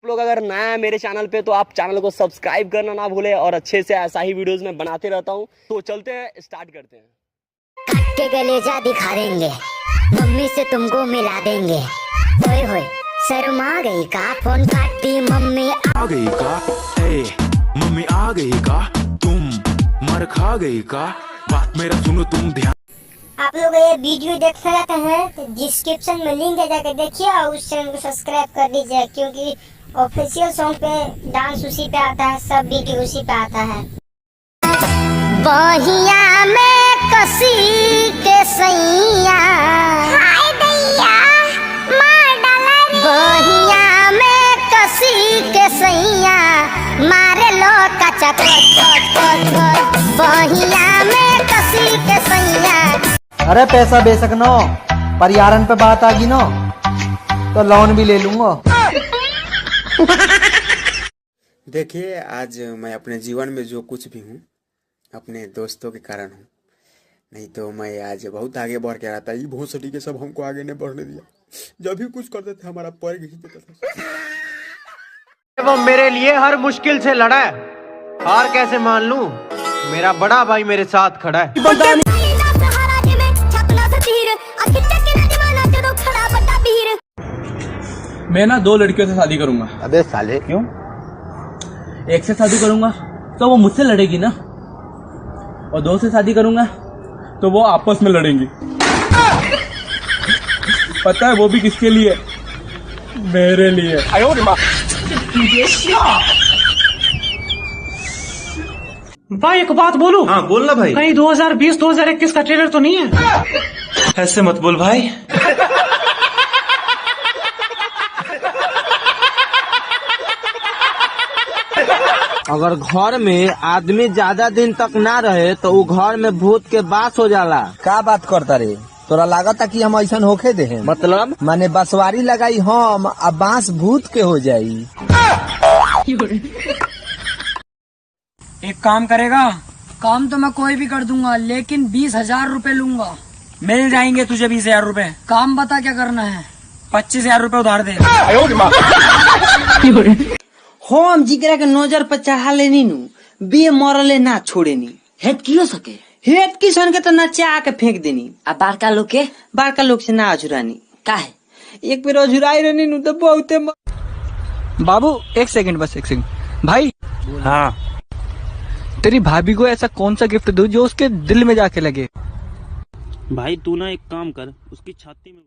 आप लोग अगर नया है मेरे चैनल पे तो आप चैनल को सब्सक्राइब करना ना भूले और अच्छे से ऐसा ही वीडियोस में बनाते रहता हूँ। तो चलते हैं, स्टार्ट करते हैं। काट के कलेजा दिखा देंगे, मम्मी से तुमको मिला देंगे। ओए होए शर्मा गई का, फोन काटती मम्मी आ गई का, ए मम्मी आ गई का, तुम मर खा गई का, बात मेरा सुनो तुम ध्यान। आप लोग ये वीडियो देखते रहते हैं तो डिस्क्रिप्शन में लिंक है, जाकर देखिए और उस चैनल को सब्सक्राइब कर दीजिए, क्योंकि ऑफिशियल सॉन्ग पे डांस उसी पे आता है, सब वीडियो उसी पे आता है। बहिया में कसी के सैया, हाय दैया मार डाला रे। बहिया में कसी के सैया, मारे लो कचा बहिया में कसी के सैया। अरे पैसा बेशक नो, परियारन पे बात आ गई नो तो लोन भी ले लूंगा। देखिए, आज मैं अपने जीवन में जो कुछ भी हूँ अपने दोस्तों के कारण हूँ, नहीं तो मैं आज बहुत आगे बढ़ के आता। ये बहुत सटी के सब हमको आगे नहीं बढ़ने दिया। जब भी कुछ करते थे हमारा पैर खींच देता था। वो मेरे लिए हर मुश्किल से लड़ा है, हार कैसे मान लूं? मेरा बड़ा भाई मेरे साथ खड़ा है। मैं ना 2 लड़कियों से शादी करूंगा। अबे साले क्यों? एक से शादी करूंगा तो वो मुझसे लड़ेगी ना, और 2 से शादी करूंगा तो वो आपस में लड़ेंगी। पता है वो भी किसके लिए? मेरे लिए। भाई एक बात बोलूं? हाँ बोलना भाई। कहीं 2020-2021 का ट्रेलर तो नहीं है? ऐसे मत बोल भाई। अगर घर में आदमी ज्यादा दिन तक ना रहे तो वो घर में भूत के बास हो जाला। का बात करता रे? तोरा लागता कि हम ऐसा होके दे? मतलब माने बसवारी लगाई हम अब बांस भूत के हो जाई। एक काम करेगा? काम तो मैं कोई भी कर दूंगा, लेकिन 20,000 रुपए लूंगा। मिल जाएंगे तुझे 20,000 रुपए। काम बता क्या करना है? 25,000 रुपए उधार दे। हम जिकरा के नजर पर चढ़ा लेनी नु, बे मरले ना छोड़ेनी। हेत की हो सके? हेत किसन के तो नचा के फेंक देनी। आ बारका लोग के? बारका लोग से ना अझुरानी। काहे? एक बेर अझुराई रहनी नु तो बहुते बाबू एक सेकंड, बस एक सेकंड। भाई हाँ तेरी भाभी को ऐसा कौन सा गिफ्ट दूं जो उसके दिल में जाके लगे? भाई तू ना एक काम कर, उसकी छाती में